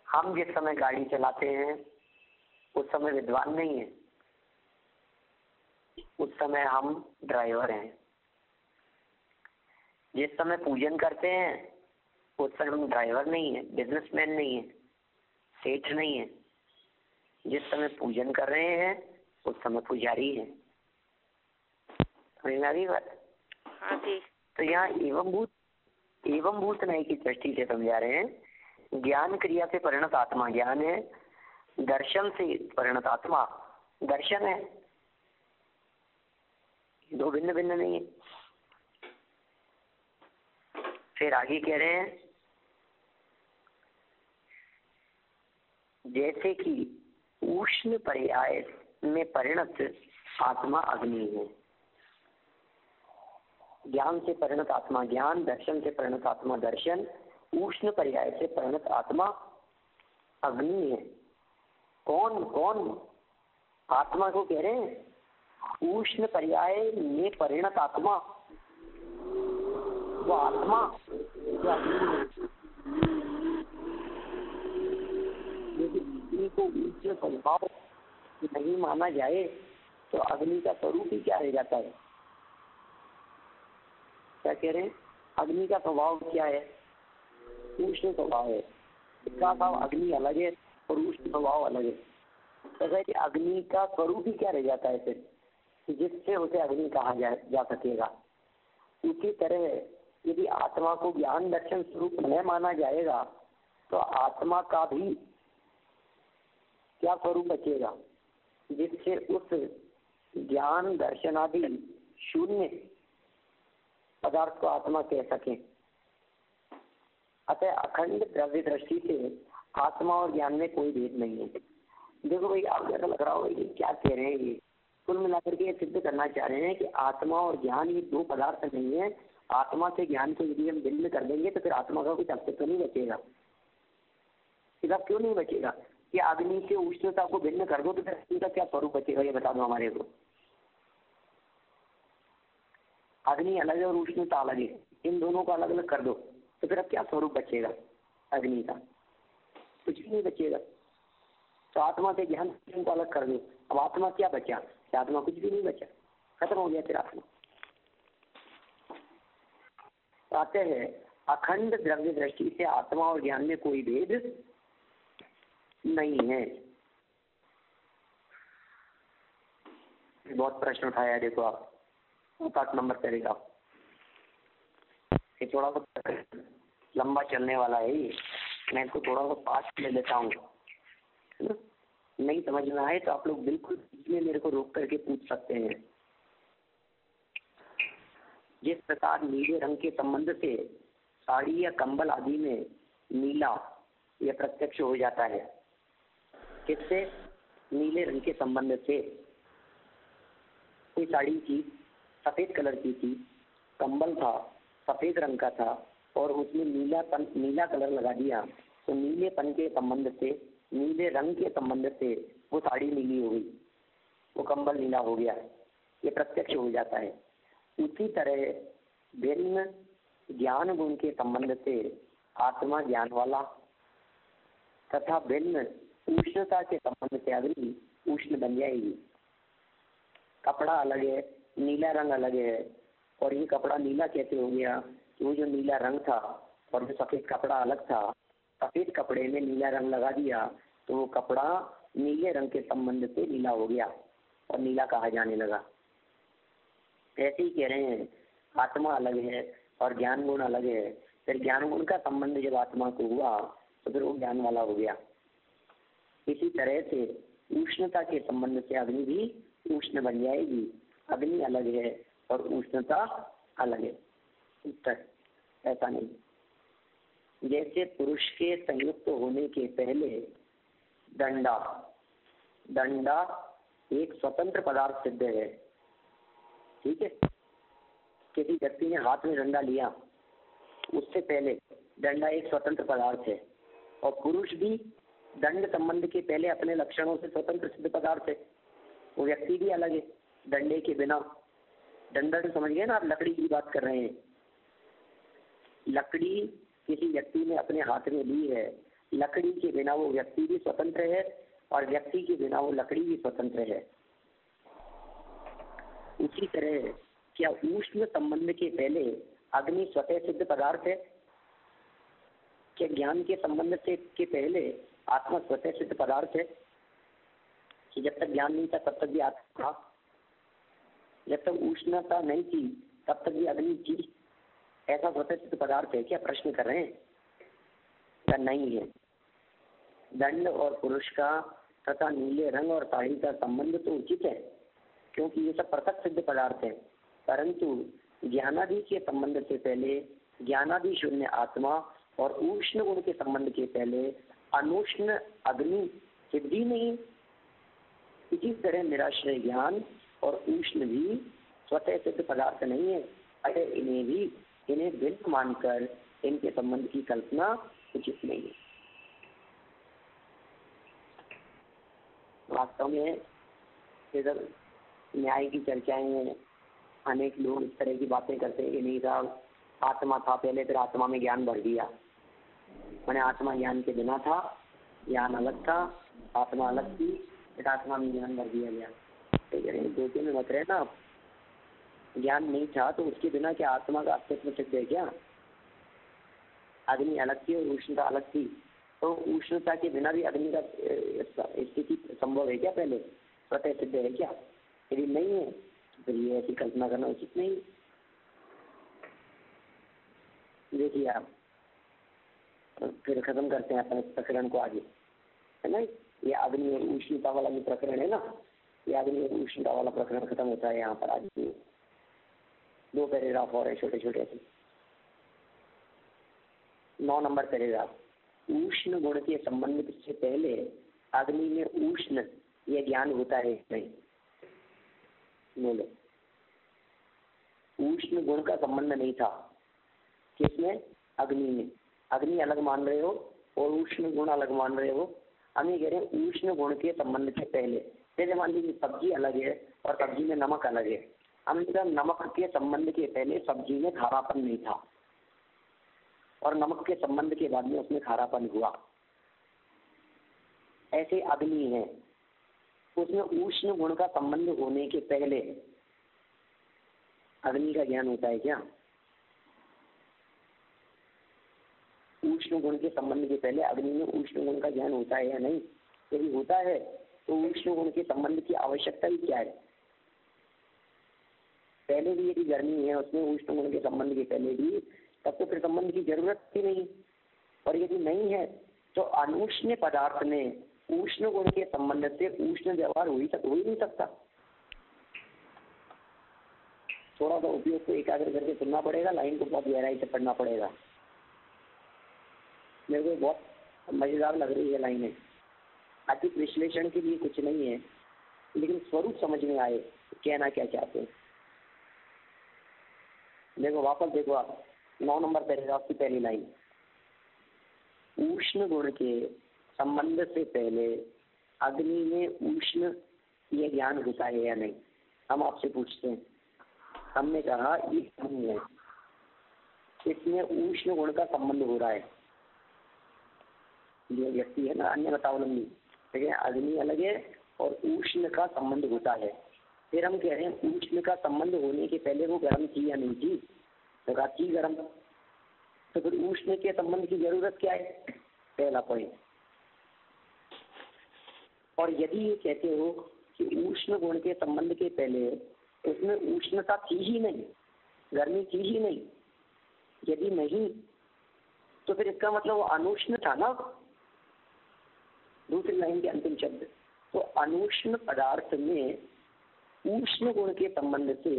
हम जिस समय गाड़ी चलाते हैं उस समय विद्वान नहीं है, उस समय हम ड्राइवर हैं। जिस समय पूजन करते हैं उस समय हम ड्राइवर नहीं है, बिजनेसमैन नहीं है, सेठ नहीं है। जिस समय पूजन कर रहे हैं उस समय पुजारी है। समझ में आ गई बात? हाँ जी। तो यहाँ एवं भूत नय की दृष्टि से समझा रहे हैं, ज्ञान क्रिया से परिणत आत्मा ज्ञान है, दर्शन से परिणत आत्मा दर्शन है, दो भिन्न भिन्न नहीं है। फिर आगे कह रहे हैं, जैसे कि उष्ण पर्याय में परिणत आत्मा अग्नि है। ज्ञान से परिणत आत्मा ज्ञान, दर्शन से परिणत आत्मा दर्शन, उष्ण पर्याय से परिणत आत्मा अग्नि है। कौन कौन आत्मा को कह रहे हैं? उष्ण पर्याय में परिणत आत्मा, वो आत्मा जो अग्नि है। यदि को उच्च स्वभाव नहीं माना जाए तो अग्नि का स्वरूप ही क्या रह जाता है? क्या कह रहे हैं? अग्नि का स्वभाव क्या है? उष्ण स्वभाव है। इसका भाव अग्नि अलग है और उष्ण स्वभाव अलग है। तो अग्नि का स्वरूप ही क्या रह जाता है फिर, जिससे उसे अग्नि कहा जा सकेगा। उसी तरह यदि आत्मा को ज्ञान दर्शन स्वरूप न माना जाएगा तो आत्मा का भी क्या स्वरूप बचेगा, जिससे उस ज्ञान दर्शन आदि शून्य पदार्थ को आत्मा कह सके। अतः अखंड द्रव्य दृष्टि से आत्मा और ज्ञान में कोई भेद नहीं है। देखो भाई, आप ऐसा लग रहा हो ये क्या कह रहे हैं, ये कुल मिलाकर के सिद्ध करना चाह रहे हैं कि आत्मा और ज्ञान ये दो पदार्थ नहीं है। आत्मा से ज्ञान को यदि हम भिन्न कर देंगे तो फिर आत्मा का कुछ अस्तित्व नहीं बचेगा। इसका क्यों नहीं बचेगा? कि अग्नि से उष्णता को भिन्न कर दो तो फिर अग्नि का क्या स्वरूप बचेगा, ये बता दो हमारे को। अग्नि अलग है और उष्णता अलग है, इन दोनों को अलग अलग कर दो तो फिर अब क्या स्वरूप बचेगा अग्नि का? कुछ भी नहीं बचेगा। तो आत्मा से ज्ञान को अलग कर दो, अब आत्मा क्या बचा? आत्मा कुछ भी नहीं बचा, खत्म हो गया फिर आत्मा। आते हैं अखंड द्रव्य दृष्टि से आत्मा और ज्ञान में कोई भेद नहीं है। बहुत प्रश्न उठाया है, देखो आप 8 नंबर करेगा, ये थोड़ा बहुत लंबा चलने वाला है ये, मैं इसको थोड़ा बहुत पास ले लेता हूँ। नहीं समझ में आए तो आप लोग बिल्कुल इसमें मेरे को रोक करके पूछ सकते हैं। जिस प्रकार नीले रंग के संबंध से साड़ी या कंबल आदि में नीला यह प्रत्यक्ष हो जाता है, किससे? नीले रंग के संबंध से। कोई साड़ी थी सफेद कलर की थी, कंबल था सफेद रंग का था और उसमें नीला कलर लगा दिया, तो नीलेपन के संबंध से, नीले रंग के संबंध से वो साड़ी नीली हो गई, वो कंबल नीला हो गया, ये प्रत्यक्ष हो जाता है। उसी तरह भिन्न ज्ञान गुण के संबंध से आत्मा ज्ञान वाला तथा भिन्न उष्णता के संबंध से अग्नि उष्ण बन जाएगी। कपड़ा अलग है, नीला रंग अलग है, और ये कपड़ा नीला कैसे हो गया? वो जो नीला रंग था और जो सफेद कपड़ा अलग था, सफेद कपड़े में नीला रंग लगा दिया तो वो कपड़ा नीले रंग के संबंध से नीला हो गया और नीला कहा जाने लगा। ऐसे ही कह रहे हैं आत्मा अलग है और ज्ञान गुण अलग है, फिर ज्ञान गुण का संबंध जब आत्मा को हुआ तो फिर वो ज्ञान वाला हो गया। इसी तरह से उष्णता के संबंध से अग्नि भी उष्ण बन जाएगी। अग्नि अलग है और उष्णता अलग है। उत्तर ऐसा नहीं। जैसे पुरुष के संयुक्त होने के पहले दंडा एक स्वतंत्र पदार्थ सिद्ध है, ठीक है। किसी व्यक्ति ने हाथ में डंडा लिया, उससे पहले डंडा एक स्वतंत्र पदार्थ है, और पुरुष भी दंड संबंध के पहले अपने लक्षणों से स्वतंत्र सिद्ध पदार्थ है। वो व्यक्ति भी अलग है डंडे के बिना। डंडा तो समझ गए ना आप, लकड़ी की बात कर रहे हैं। लकड़ी किसी व्यक्ति ने अपने हाथ में ली है, लकड़ी के बिना वो व्यक्ति भी स्वतंत्र है और व्यक्ति के बिना वो लकड़ी भी स्वतंत्र है। उसी तरह क्या उष्ण संबंध के पहले अग्नि स्वतः सिद्ध पदार्थ है? क्या ज्ञान के संबंध से के पहले आत्मा स्वतः सिद्ध पदार्थ है? कि जब तक ज्ञान नहीं था तब तक भी आत्मा था, जब तक उष्णता नहीं थी तब तक भी अग्नि थी, ऐसा स्वतः सिद्ध पदार्थ है क्या? प्रश्न कर रहे हैं या नहीं है? दंड और पुरुष का तथा नीले रंग और साड़ी का संबंध तो उचित है क्योंकि ये सब पृथक सिद्ध पदार्थ है, परंतु ज्ञानादि के संबंध से पहले ज्ञानादि शून्य आत्मा और उष्ण गुण के संबंध के पहले अनुष्ण अग्नि सिद्धि नहीं। इसी तरह निराश्रय ज्ञान और उष्ण भी स्वतः सिद्ध पदार्थ नहीं है, अतः इन्हें भिन्न मानकर इनके संबंध की कल्पना उचित नहीं है। वास्तव में इधर न्याय की चर्चाएं हैं, अनेक लोग इस तरह की बातें करते हैं कि नहीं साहब आत्मा था पहले, फिर आत्मा में ज्ञान भर दिया। मैंने आत्मा ज्ञान के बिना था, ज्ञान अलग था, आत्मा अलग थी, फिर आत्मा में ज्ञान भर दिया गया। तो धोखे में मत रहे ना आप। ज्ञान नहीं था तो उसके बिना क्या आत्मा का अस्तित्व सिद्ध है क्या? अग्नि अलग थी और उष्णता अलग थी, तो उष्णता के बिना भी अग्नि का स्थिति संभव है क्या? पहले स्वतः सिद्ध है क्या? यदि नहीं है तो फिर ये ऐसी कल्पना करना उचित नहीं। देखिए आप, फिर खत्म करते हैं अपने प्रकरण को आगे, है ना। ये अग्नि और उष्णता वाला जो प्रकरण है ना, ये अग्नि और उष्णता वाला प्रकरण खत्म होता है यहाँ पर। आज 2 पैराग्राफ और है छोटे छोटे ऐसे। 9 नंबर पैराग्राफ। उष्ण गुण के संबंध से पहले अग्नि में उष्ण यह ज्ञान होता है नहीं? बोलो। उष्ण गुण का संबंध नहीं था किसमें? अग्नि में। अग्नि अलग मान रहे हो और उष्ण गुण अलग मान रहे हो। हम ये कह रहे हैं उष्ण गुण के संबंध के पहले। जैसे मान लीजिए सब्जी अलग है और सब्जी में नमक अलग है, अंदर नमक के संबंध के पहले सब्जी में खारापन नहीं था और नमक के संबंध के बाद में उसमें खारापन हुआ। ऐसे अग्नि है, उसमें उष्ण गुण का संबंध होने के पहले अग्नि का ज्ञान होता है क्या? उष्ण गुण के संबंध के पहले अग्नि में उष्ण गुण का ज्ञान होता है या नहीं? यदि होता है तो उष्ण गुण के संबंध की आवश्यकता ही क्या है? पहले भी यदि गर्मी है उसमें उष्ण गुण के संबंध के पहले भी, तब तो फिर संबंध की जरूरत ही नहीं। और यदि नहीं है तो अनुष्ण पदार्थ में उष्ण गुण के संबंध से उष्ण व्यवहार हो ही नहीं सकता। थोड़ा सा उपयोग को एकाग्र करके सुनना पड़ेगा, लाइन को बहुत गहराई से पढ़ना पड़ेगा। मेरे को बहुत मजेदार लग रही है लाइनें, अधिक विश्लेषण के लिए कुछ नहीं है, लेकिन स्वरूप समझ में आए कहना क्या चाहते हैं। देखो वापस देखो आप 9 नंबर पैराग्राफ की पहली लाइन, उष्ण गुण के संबंध से पहले अग्नि में उष्ण ये ज्ञान होता है या नहीं? हम आपसे पूछते हैं। हमने कहा ये अग्नि है, इसमें उष्ण गुण का संबंध हो रहा है। जो व्यक्ति है ना अन्य मतावलंबी, ठीक है, अग्नि अलग है और उष्ण का संबंध होता है। फिर हम कह रहे हैं उष्ण का संबंध होने के पहले वो गर्म थी या नहीं थी? तो कहा थी गर्म, तो फिर उष्ण के संबंध की जरूरत क्या है? पहला पॉइंट। और यदि ये कहते हो कि उष्ण गुण के संबंध के पहले उसमें उष्णता थी ही नहीं, गर्मी थी ही नहीं, यदि नहीं तो फिर इसका मतलब वो अनुष्ण था ना। दूसरी लाइन के अंतिम शब्द, तो अनुष्ण पदार्थ में उष्ण गुण के संबंध से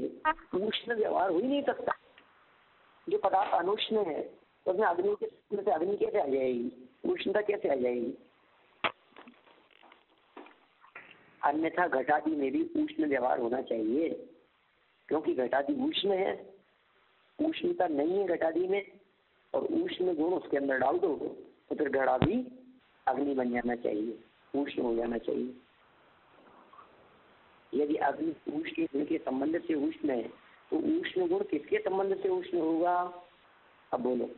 उष्ण व्यवहार हो ही नहीं सकता। जो पदार्थ अनुष्ण है तो उसमें अग्नि के संबंध से अग्नि कैसे आ जाएगी? उष्णता कैसे आ जाएगी? अन्यथा घटादि में भी उष्ण व्यवहार होना चाहिए, क्योंकि घटादि उष्ण है, उष्णता नहीं है घटादि में, और उष्ण गुण उसके अंदर डाल दो तो फिर घड़ा भी अग्नि बन जाना चाहिए, उष्ण हो जाना चाहिए। यदि अग्नि उष्ण गुण के संबंध से उष्ण है तो उष्ण गुण किसके संबंध से उष्ण होगा? अब बोलो,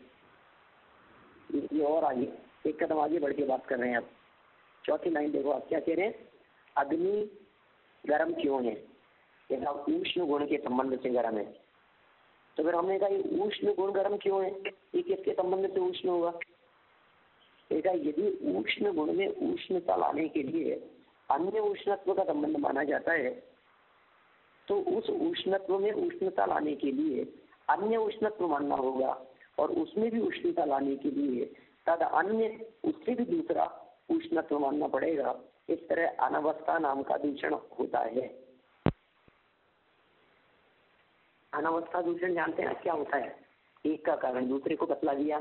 ये और आगे एक कदम आगे बढ़ के बात कर रहे हैं। आप चौथी लाइन देखो, आप क्या कह रहे हैं? अग्नि गर्म क्यों है? जैसा उष्ण गुण के संबंध से गर्म है, तो फिर हमने कहा उष्ण गुण गर्म क्यों है? ये किसके संबंध से उष्ण होगा? देखा, यदि उष्ण गुण में उष्णता लाने के लिए अन्य उष्णत्व का संबंध माना जाता है, तो उस उष्णत्व में उष्णता लाने के लिए अन्य उष्णत्व मानना होगा, और उसमें भी उष्णता लाने के लिए तद अन्य उससे भी दूसरा उष्णत्व मानना पड़ेगा। इस तरह अनवस्था नाम का दूषण होता है। अनवस्था दूषण जानते हैं क्या होता है? एक का कारण दूसरे को बतला दिया,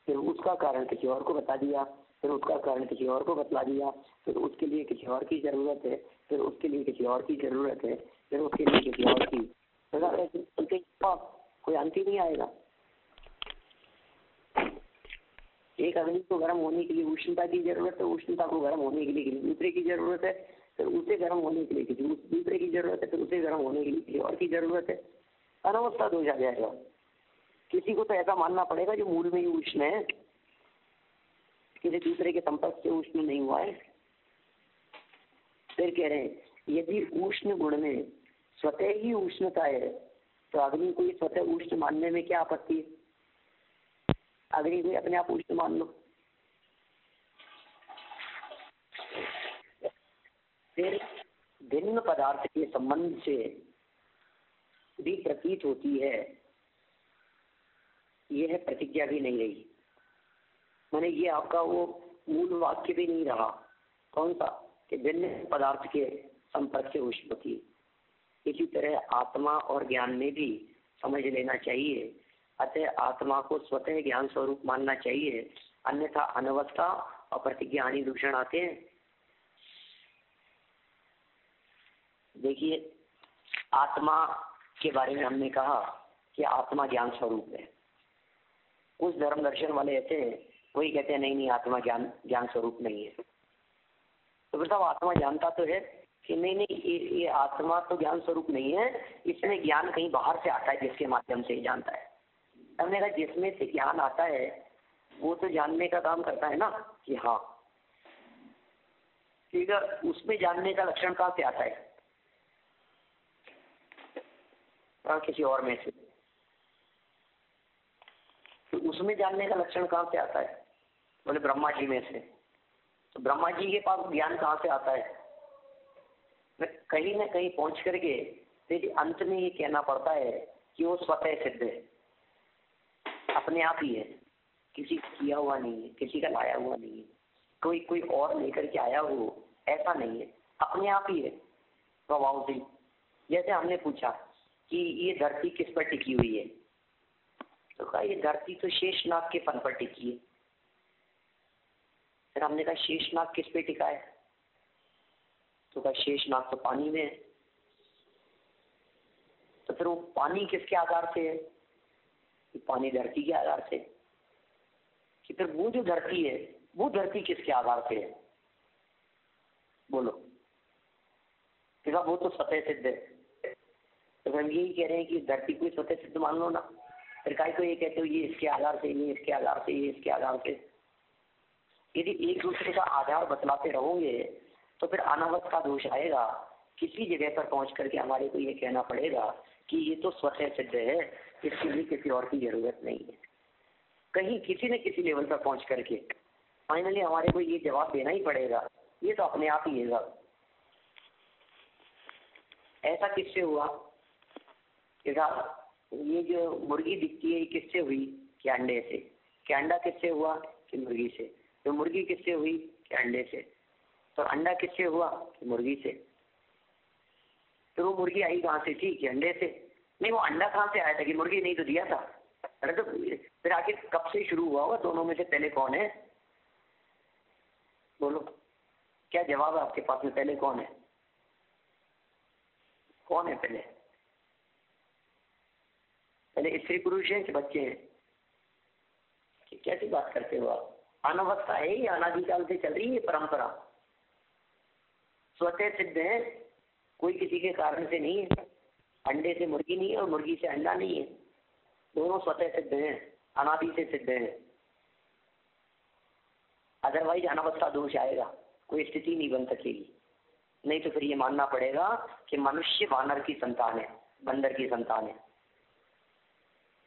फिर उसका कारण किसी और को बता दिया, फिर उसका कारण किसी और को बतला दिया, फिर उसके लिए किसी और की जरूरत है, फिर उसके लिए किसी और की जरूरत है, फिर उसके लिए किसी और की, कोई अंत ही नहीं आएगा। एक अग्नि को गर्म होने के लिए उष्णता की जरूरत है, उष्णता को गर्म होने के लिए किसी दूसरे की जरूरत है, फिर उसे गर्म होने के लिए किसी दूसरे की जरूरत है, फिर उसे गर्म होने के लिए किसी और की जरूरत है। अनवस्था हो जाएगा। किसी को तो ऐसा मानना पड़ेगा जो मूल में ही उष्ण है, किसी दूसरे के संपर्क से उष्ण नहीं हुआ है। फिर कह रहे हैं यदि उष्ण गुण में स्वतः ही उष्णता है तो अग्नि को स्वतः उष्ण मानने में क्या आपत्ति है? अग्नि को अपने आप उष्ण मान लो। फिर भिन्न पदार्थ के संबंध से भी प्रतीत होती है, यह प्रतिज्ञा भी नहीं रही। माने ये आपका वो मूल वाक्य भी नहीं रहा। कौन सा? कि भिन्न पदार्थ के संपर्क से उष्ण होती है। इसी तरह आत्मा और ज्ञान में भी समझ लेना चाहिए। अतः आत्मा को स्वतः ज्ञान स्वरूप मानना चाहिए, अन्यथा अनवस्था और प्रतिज्ञा हानि दूषण आते हैं। देखिए, आत्मा के बारे में हमने कहा कि आत्मा ज्ञान स्वरूप है। कुछ धर्म दर्शन वाले ऐसे हैं, वही कहते हैं नहीं आत्मा ज्ञान स्वरूप नहीं है। तो फिर साहब आत्मा जानता तो है कि नहीं नहीं, ये आत्मा तो ज्ञान स्वरूप नहीं है, इसमें ज्ञान कहीं बाहर से आता है जिसके माध्यम से ही जानता है। हमने कहा जिसमें से ज्ञान आता है वो तो जानने का काम करता है ना, कि हाँ ठीक है, उसमें जानने का लक्षण कहाँ से आता है? किसी और में से। तो उसमें जानने का लक्षण कहाँ से आता है? बोले ब्रह्मा जी में से। तो ब्रह्मा जी के पास ज्ञान कहाँ से आता है? कहीं ना कहीं पहुंच करके फिर अंत में ये कहना पड़ता है कि वो स्वतः सिद्ध है, अपने आप ही है, किसी का किया हुआ नहीं है, किसी का लाया हुआ नहीं है, कोई और लेकर के आया हो ऐसा नहीं है, अपने आप ही है स्वभाव से। जैसे हमने पूछा कि ये धरती किस पर टिकी हुई है, तो कहा ये धरती तो शेषनाग के फन पर टिकी है। फिर हमने कहा शेषनाग किस पे टिका है, तो कहा शेषनाग तो पानी में है। तो फिर वो पानी किसके आधार से है? कि पानी धरती के आधार से। कि फिर वो जो धरती है वो धरती किसके आधार से है? बोलो। तो वो तो स्वतः सिद्ध है। तो हम यही कह रहे हैं कि धरती को स्वतः सिद्ध मान लो ना। फिर काय को ये कहते हो ये इसके आधार से, ये इसके आधार से, ये इसके आधार से। यदि एक दूसरे का आधार बतलाते रहोगे तो फिर अनावत का दोष आएगा। किसी जगह पर पहुंच करके हमारे को ये कहना पड़ेगा कि ये तो स्वतः सिद्ध है, इसके लिए किसी और की जरूरत नहीं है। कहीं किसी न किसी लेवल पर पहुंच करके फाइनली हमारे को ये जवाब देना ही पड़ेगा, ये तो अपने आप ही है। ऐसा किससे हुआ? ये जो मुर्गी दिखती है ये किससे हुई? कि अंडे से। कि अंडा किससे हुआ? कि मुर्गी से। तो मुर्गी किससे हुई? कि अंडे से। तो अंडा किससे हुआ? कि मुर्गी से। तो वो मुर्गी आई कहाँ से थी? कि अंडे से। नहीं, वो अंडा कहाँ से आया था? कि मुर्गी नहीं तो दिया था। अरे तो फिर आखिर कब से शुरू हुआ होगा? दोनों में से पहले कौन है? बोलो, क्या जवाब है आपके पास में? पहले कौन है? कौन है पहले? पहले स्त्री पुरुष है कि बच्चे हैं? कि कैसी बात करते हो आप? अनवस्था है, ये अनादिकाल से चल रही है परंपरा। स्वतः सिद्ध है, कोई किसी के कारण से नहीं है। अंडे से मुर्गी नहीं है और मुर्गी से अंडा नहीं है, दोनों स्वतः सिद्ध हैं, अनादि से सिद्ध हैं। अदरवाइज अनावस्था दोष आएगा, कोई स्थिति नहीं बन सकेगी। नहीं तो फिर ये मानना पड़ेगा कि मनुष्य वानर की संतान है, बंदर की संतान है,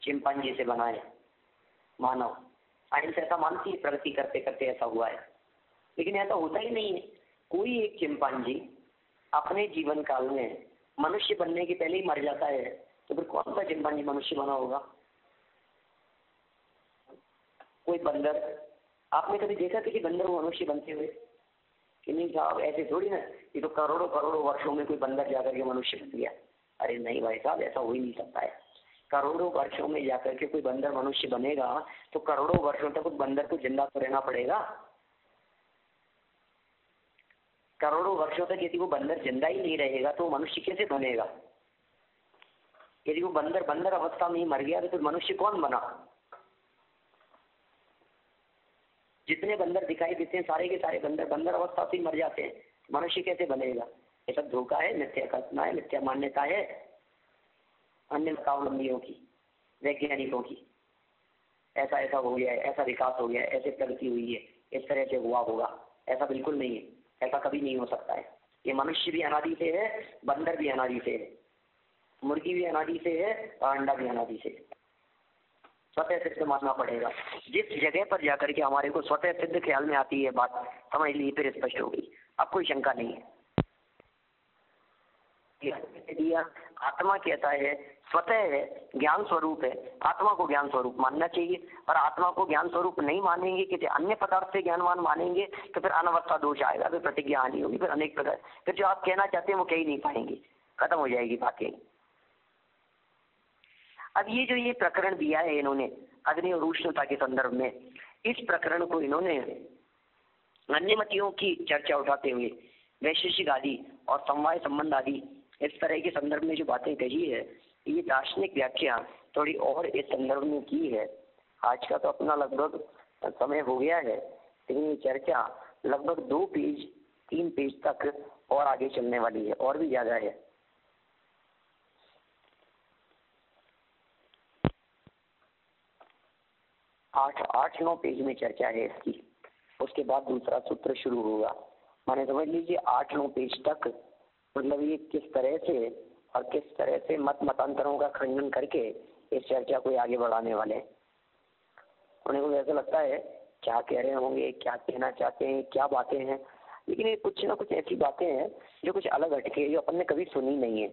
चिंपांजी से बना है मानव। साइंस ऐसा मानती है, प्रगति करते करते ऐसा हुआ है, लेकिन ऐसा होता ही नहीं है। कोई एक चिंपांजी अपने जीवन काल में मनुष्य बनने के पहले ही मर जाता है, तो फिर कौन सा चिंपांजी मनुष्य बना होगा? कोई बंदर, आपने कभी देखा किसी बंदर को मनुष्य बनते हुए? कि नहीं साहब, ऐसे थोड़ी ना, ये तो करोड़ों करोड़ों वर्षों में कोई बंदर जाकर के मनुष्य बन गया। अरे नहीं भाई साहब, ऐसा हो ही नहीं सकता है। करोड़ों वर्षों में जाकर के कोई बंदर मनुष्य बनेगा तो करोड़ों वर्षों तक उस बंदर को जिंदा तो रहना पड़ेगा। करोड़ों वर्षों तक यदि वो बंदर जिंदा ही नहीं रहेगा तो मनुष्य कैसे बनेगा? यदि वो बंदर बंदर अवस्था में ही मर गया तो फिर मनुष्य कौन बना? जितने बंदर दिखाई देते हैं सारे के सारे बंदर बंदर अवस्था से ही मर जाते हैं, मनुष्य कैसे बनेगा? ये सब धोखा है, मिथ्या कल्पना है, मिथ्या मान्यता है अन्य मतावलंबियों की, वैज्ञानिकों की। ऐसा ऐसा हो गया है, ऐसा विकास हो गया है, ऐसे प्रगति हुई है, इस तरह से हुआ होगा। ऐसा बिल्कुल नहीं है, ऐसा कभी नहीं हो सकता है। ये मनुष्य भी अनादि से है, बंदर भी अनादि से है, मुर्गी भी अनादि से है और अंडा भी अनादि से है। स्वतः सिद्ध मानना पड़ेगा। जिस जगह पर जाकर के हमारे को स्वतः सिद्ध ख्याल में आती है बात, समझ ली, फिर स्पष्ट हो गई, अब कोई शंका नहीं है। आत्मा कहता है स्वतः है, ज्ञान स्वरूप है, आत्मा को ज्ञान स्वरूप मानना चाहिए। और आत्मा को ज्ञान स्वरूप नहीं मानेंगे, किसी अन्य पदार्थ से ज्ञानवान मानेंगे तो फिर अनवस्था दोष आएगा, फिर प्रतिज्ञा हानि होगी, फिर अनेक प्रकार, फिर जो आप कहना चाहते हैं वो कह ही नहीं पाएंगे, खत्म हो जाएगी बातें। अब ये जो ये प्रकरण दिया है इन्होंने अग्नि और उष्णता के संदर्भ में, इस प्रकरण को इन्होंने अन्यमतियों की चर्चा उठाते हुए वैशेषिक आदि और समवाय संबंध आदि इस तरह के संदर्भ में जो बातें कही है, ये दार्शनिक व्याख्या थोड़ी और इस संदर्भ में की है। आज का तो अपना लगभग समय हो गया है, लेकिन ये चर्चा लगभग 2 पेज 3 पेज तक और आगे चलने वाली है, और भी ज्यादा है। 8-9 पेज में चर्चा है इसकी। उसके बाद दूसरा सूत्र शुरू होगा। माने समझ लीजिए 8-9 पेज तक, मतलब ये किस तरह से और किस तरह से मतांतरों का खंडन करके इस चर्चा को आगे बढ़ाने वाले हैं। उन्हें को ऐसा लगता है क्या कह रहे होंगे, क्या कहना चाहते हैं, क्या बातें हैं, लेकिन ये कुछ ना कुछ ऐसी बातें हैं जो कुछ अलग हटके, जो अपन ने कभी सुनी नहीं है।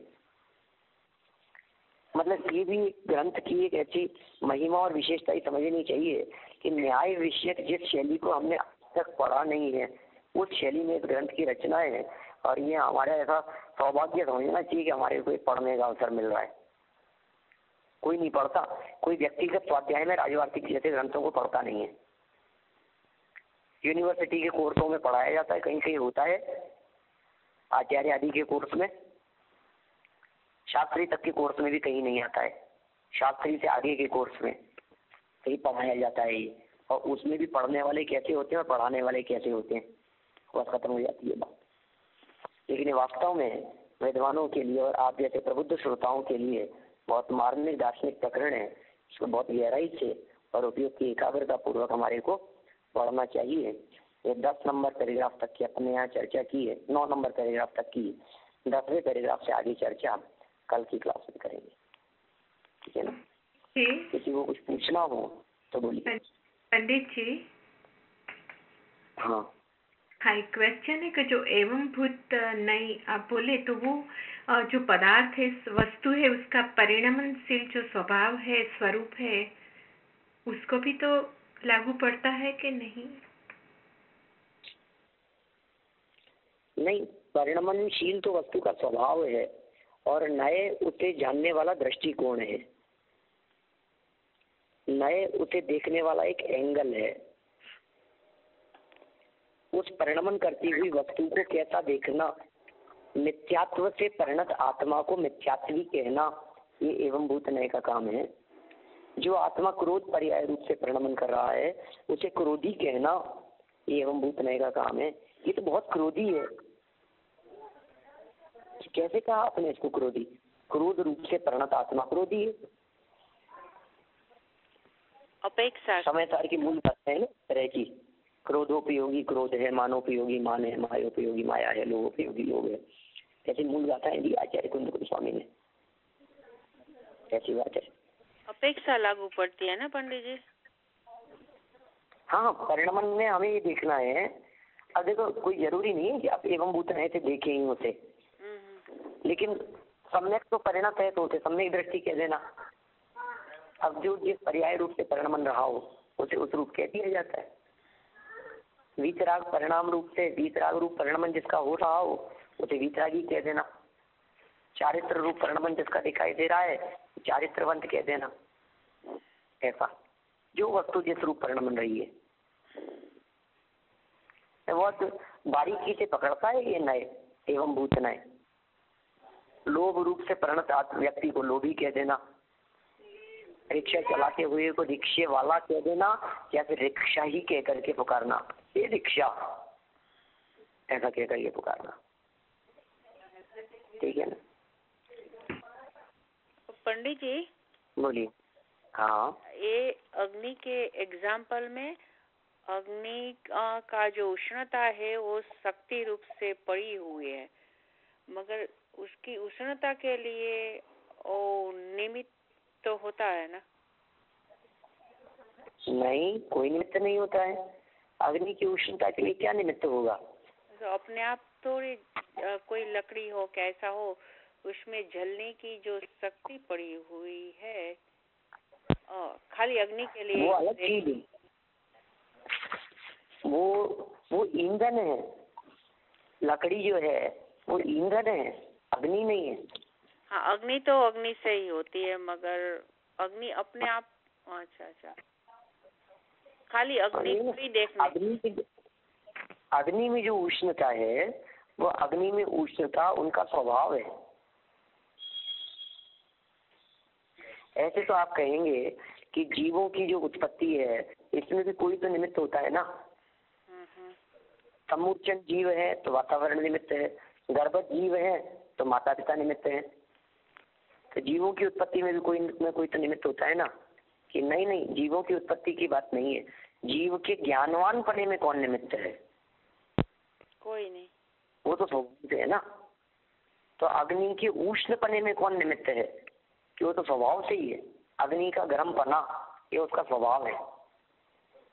मतलब ये भी ग्रंथ की एक ऐसी महिमा और विशेषता ही समझनी चाहिए कि न्याय विषयक जिस शैली को हमने अब तक पढ़ा नहीं है, उस शैली में इस ग्रंथ की रचना है। और ये हमारा ऐसा सौभाग्य समझना चाहिए कि हमारे को पढ़ने का अवसर मिल रहा है। कोई नहीं पढ़ता, कोई व्यक्तिगत स्वाध्याय में राजवार्तिक जैसे ग्रंथों को पढ़ता नहीं है। यूनिवर्सिटी के कोर्सों में पढ़ाया जाता है, कहीं कहीं होता है, आचार्य आदि के कोर्स में, शास्त्री तक के कोर्स में भी कहीं नहीं आता है। शास्त्री से आगे के कोर्स में कहीं पढ़ाया जाता है ये, और उसमें भी पढ़ने वाले कैसे होते हैं और पढ़ाने वाले कैसे होते हैं, बस खत्म हो जाती है बात। लेकिन वास्तव में विद्वानों के लिए और आप जैसे प्रबुद्ध श्रोताओं के लिए बहुत मार्मिक दार्शनिक प्रकरण है। इसको बहुत गहराई से और उपयोग की एकाग्रता पूर्वक हमारे को पढ़ना चाहिए। ये 10 नंबर पैराग्राफ तक की अपने यहाँ चर्चा की है, 9 नंबर पैराग्राफ तक की। 10वें पैराग्राफ से आगे चर्चा कल की क्लास में करेंगे, ठीक है ना? किसी को कुछ पूछना हो तो बोलिए। पंडित जी, हाँ हाँ, क्वेश्चन है कि जो एवं भूत नहीं आप बोले, तो वो जो पदार्थ है, वस्तु है, उसका परिणमनशील जो स्वभाव है, स्वरूप है, उसको भी तो लागू पड़ता है कि नहीं? नहीं, परिणमनशील तो वस्तु का स्वभाव है और नए उसे जानने वाला दृष्टिकोण है, नए उसे देखने वाला एक एंगल है। उस परिणमन करती हुई वस्तु को कैसा देखना, मिथ्यात्व से परिणत आत्मा को मिथ्यात्वी कहना, ये एवं भूत नय का काम है। जो आत्मा क्रोध पर्याय रूप से परिणमन कर रहा है उसे क्रोधी कहना, ये एवं भूत नय का काम है। ये तो बहुत क्रोधी है। कैसे कहा आपने इसको क्रोधी? क्रोध रूप से परिणत आत्मा क्रोधी है। अपेक्षा समय सार की मूल बात है ना तरह की। क्रोधोपयोगी क्रोध है, मानोपयोगी मान है, मायोपयोगी माया है, लोभोपयोगी लोभ है। ऐसी मूल गाथाएं दी आचार्य कुंद स्वामी ने। ऐसी बात है, अपेक्षा लागू पड़ती है ना पंडित जी? हाँ, परिणमन में हमें ये देखना है। अब देखो, कोई जरूरी नहीं है कि आप एवं भूत ऐसे देखें ही उसे, लेकिन सम्यक तो परिणत है तो उसे सम्यक दृष्टि कह देना। अब जो जिस पर्याय रूप से परिणमन रहा हो उसे उस रूप कह दिया जाता है। वीतराग परिणाम रूप से, वीतराग रूप परिणमन जिसका हो रहा हो उसे वीतरागी कह देना। चारित्र रूप परिणमन जिसका दिखाई दे रहा है चारित्रवंत कह देना। ऐसा जो वस्तु जिस रूप परिणमन रही है, बहुत बारीकी से पकड़ता है ये नए एवं भूत नए। लोभ रूप से परिणत व्यक्ति को लोभी कह देना। रिक्शा चलाते हुए को रिक्शे वाला कह देना, या फिर रिक्शा ही कह करके पुकारना, ये रिक्शा ऐसा कह करके पुकारना, ठीक है ना? पंडित जी बोलिए। हाँ, ये अग्नि के एग्जाम्पल में अग्नि का जो उष्णता है वो शक्ति रूप से पड़ी हुई है, मगर उसकी उष्णता के लिए वो निमित्त तो होता है ना? नहीं, कोई निमित्त नहीं होता है। अग्नि की उष्णता के लिए क्या निमित्त होगा? तो अपने आप थोड़ी कोई लकड़ी हो कैसा हो, उसमें जलने की जो शक्ति पड़ी हुई है खाली अग्नि के लिए, वो अलग चीज है। वो ईंधन है। लकड़ी जो है वो ईंधन है, अग्नि नहीं है। हाँ, अग्नि तो अग्नि से ही होती है, मगर अग्नि अपने आप, अच्छा, खाली अग्नि को ही देखना। अग्नि में जो उष्णता है वो अग्नि में उष्णता उनका स्वभाव है। ऐसे तो आप कहेंगे कि जीवों की जो उत्पत्ति है इसमें भी कोई तो निमित्त होता है ना। समूर्चन जीव है तो वातावरण निमित्त है, गर्भस्थ जीव है तो माता पिता निमित्त है। तो जीवों की उत्पत्ति में भी कोई तो निमित्त होता है ना, कि नहीं, जीवों की उत्पत्ति की बात नहीं है। जीव के ज्ञानवान पने में कौन निमित्त है? कोई नहीं, वो तो स्वभाव से है ना। तो अग्नि के उष्ण पने में कौन निमित्त है? कि वो तो स्वभाव से ही है। अग्नि का गर्म पना ये उसका स्वभाव है।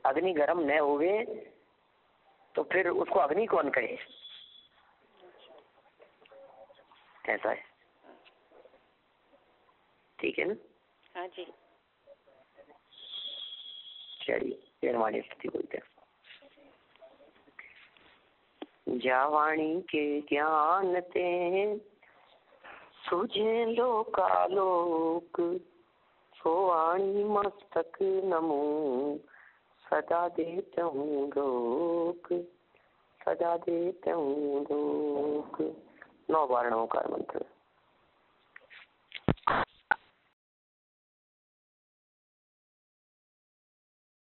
अग्नि गर्म न होवे तो फिर उसको अग्नि कौन कहे? ऐसा है, ठीक है ना? हाँ जी। चलिए फिर हमारी स्थिति बोलते हैं। जावाणी के ज्ञान ते सुझे लोकालोक, सोवाणी मस्तक नमो सदा देते हूँ लोक, सदा देते हूँ लोक। 9 बार नमोकार मंत्र।